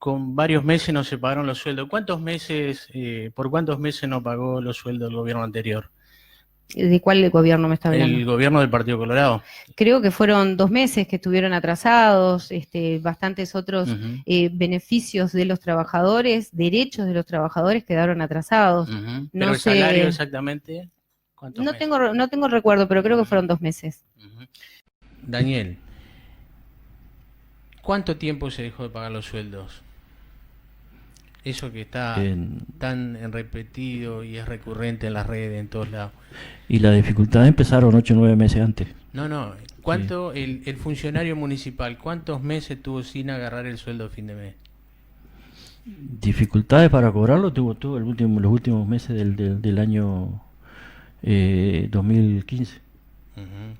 con varios meses no se pagaron los sueldos. ¿Por cuántos meses no pagó los sueldos del gobierno anterior? ¿De cuál gobierno me está hablando? El gobierno del Partido Colorado. Creo que fueron 2 meses que estuvieron atrasados, bastantes otros beneficios de los trabajadores, derechos de los trabajadores quedaron atrasados. Pero el salario exactamente, ¿cuántos meses? No tengo recuerdo, pero creo que fueron 2 meses. Daniel, ¿cuánto tiempo se dejó de pagar los sueldos? Eso que está tan repetido y es recurrente en las redes, en todos lados. Y las dificultades empezaron 8 o 9 meses antes. No. ¿Cuánto el funcionario municipal, cuántos meses tuvo sin agarrar el sueldo a fin de mes? Dificultades para cobrarlo tuvo los últimos meses del año 2015.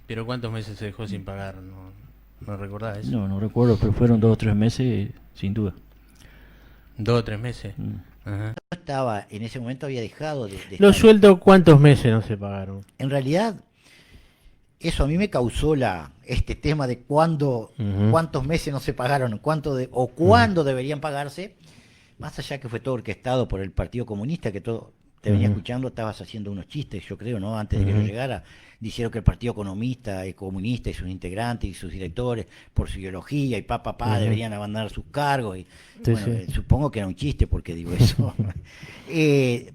¿Pero cuántos meses se dejó sin pagar? ¿No recordás eso? No recuerdo, pero fueron 2 o 3 meses, sin duda. 2 o 3 meses. Yo estaba, en ese momento había dejado de ¿Los sueldos cuántos meses no se pagaron? En realidad, eso a mí me causó este tema de cuántos meses no se pagaron, cuándo deberían pagarse, más allá que fue todo orquestado por el Partido Comunista, que todo te venía escuchando, estabas haciendo unos chistes, yo creo, ¿no? Antes de que yo llegara, dijeron que el Partido Comunista y sus integrantes y sus directores, por su ideología y deberían abandonar sus cargos. Y, supongo que era un chiste porque digo eso. En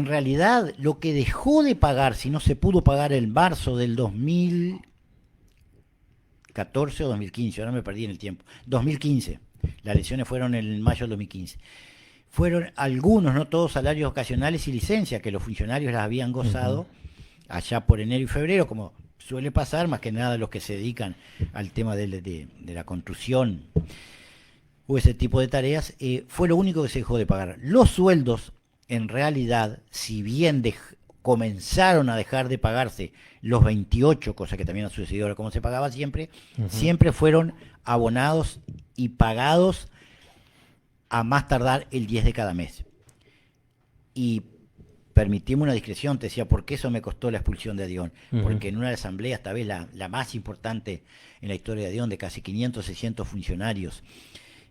realidad, lo que dejó de pagar, si no se pudo pagar en marzo del 2014 o 2015, ahora me perdí en el tiempo, 2015, las elecciones fueron en mayo del 2015. Fueron algunos, no todos, salarios ocasionales y licencias que los funcionarios las habían gozado allá por enero y febrero, como suele pasar, más que nada los que se dedican al tema de la construcción o ese tipo de tareas. Fue lo único que se dejó de pagar. Los sueldos, en realidad, si bien comenzaron a dejar de pagarse los 28, cosa que también ha sucedido ahora como se pagaba siempre, siempre fueron abonados y pagados a más tardar el 10 de cada mes. Y permitimos una discreción, te decía, ¿por qué eso me costó la expulsión de Adión? Porque en una asamblea, esta vez la más importante en la historia de Adión, de casi 500, 600 funcionarios,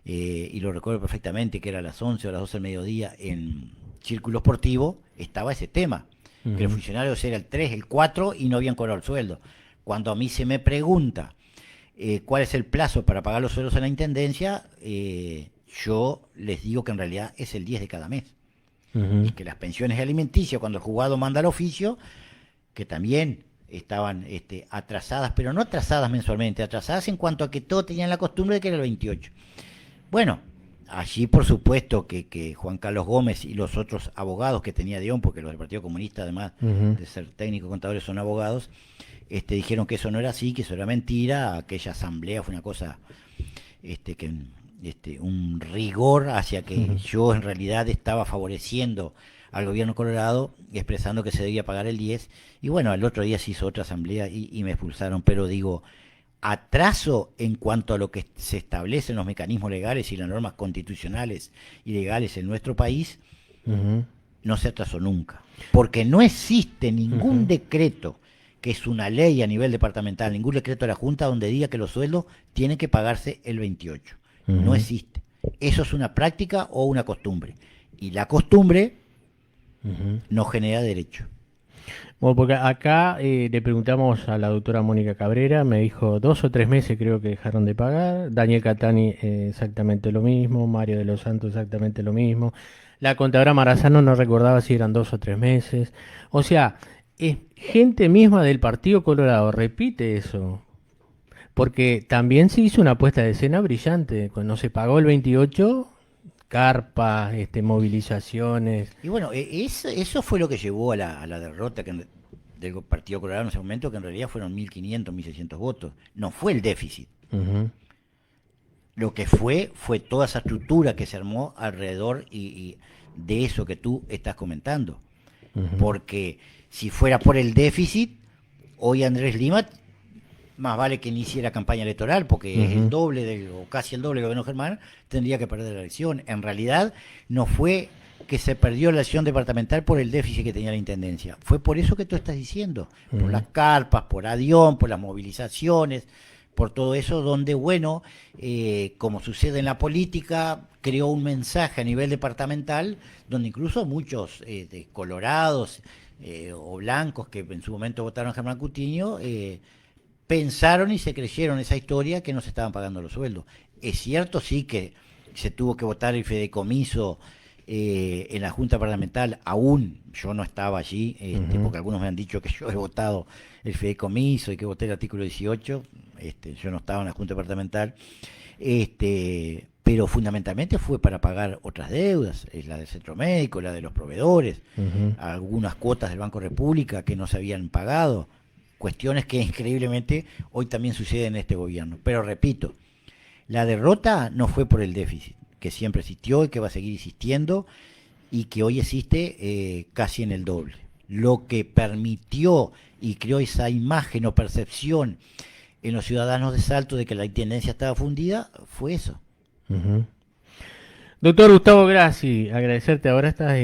y lo recuerdo perfectamente, que era a las 11 o a las 12 del mediodía, en Círculo Sportivo, estaba ese tema, que los funcionarios eran el 3, el 4 y no habían cobrado el sueldo. Cuando a mí se me pregunta cuál es el plazo para pagar los sueldos en la Intendencia, yo les digo que en realidad es el 10 de cada mes. Y que las pensiones alimenticias, cuando el juzgado manda el oficio, que también estaban atrasadas, pero no atrasadas mensualmente, atrasadas en cuanto a que todos tenían la costumbre de que era el 28. Bueno, allí por supuesto que Juan Carlos Gómez y los otros abogados que tenía Dion, porque los del Partido Comunista, además de ser técnicos contadores, son abogados, dijeron que eso no era así, que eso era mentira, aquella asamblea fue una cosa un rigor hacia que yo en realidad estaba favoreciendo al gobierno colorado, expresando que se debía pagar el 10, y bueno, al otro día se hizo otra asamblea y me expulsaron, pero digo, atraso en cuanto a lo que se establecen los mecanismos legales y las normas constitucionales y legales en nuestro país, no se atrasó nunca, porque no existe ningún decreto, que es una ley a nivel departamental, ningún decreto de la Junta donde diga que los sueldos tienen que pagarse el 28. No existe. Eso es una práctica o una costumbre. Y la costumbre no genera derecho. Bueno, porque acá le preguntamos a la doctora Mónica Cabrera, me dijo 2 o 3 meses creo que dejaron de pagar. Daniel Catani exactamente lo mismo. Mario de los Santos exactamente lo mismo. La contadora Marazano no recordaba si eran 2 o 3 meses. O sea, gente misma del Partido Colorado repite eso. Porque también se hizo una puesta de escena brillante. Cuando se pagó el 28, carpas, movilizaciones. Y bueno, eso fue lo que llevó a la derrota del Partido Colorado en ese momento, que en realidad fueron 1.500, 1.600 votos. No fue el déficit. Lo que fue toda esa estructura que se armó alrededor y de eso que tú estás comentando. Porque si fuera por el déficit, hoy Andrés Lima más vale que ni hiciera campaña electoral, porque es el doble o casi el doble del gobierno Germán, tendría que perder la elección. En realidad no fue que se perdió la elección departamental por el déficit que tenía la Intendencia, fue por eso que tú estás diciendo, por las carpas, por Adión, por las movilizaciones, por todo eso, donde, bueno, como sucede en la política, creó un mensaje a nivel departamental, donde incluso muchos de colorados o blancos que en su momento votaron a Germán Cutiño, pensaron y se creyeron esa historia que no se estaban pagando los sueldos. Es cierto, sí, que se tuvo que votar el fideicomiso en la Junta Parlamental, aún yo no estaba allí, porque algunos me han dicho que yo he votado el fideicomiso y que voté el artículo 18, yo no estaba en la Junta Departamental, pero fundamentalmente fue para pagar otras deudas, la del centro médico, la de los proveedores, algunas cuotas del Banco República que no se habían pagado, cuestiones que increíblemente hoy también suceden en este gobierno. Pero repito, la derrota no fue por el déficit, que siempre existió y que va a seguir existiendo, y que hoy existe casi en el doble. Lo que permitió y creó esa imagen o percepción en los ciudadanos de Salto de que la intendencia estaba fundida fue eso. Doctor Gustavo Grassi, agradecerte. Ahora estás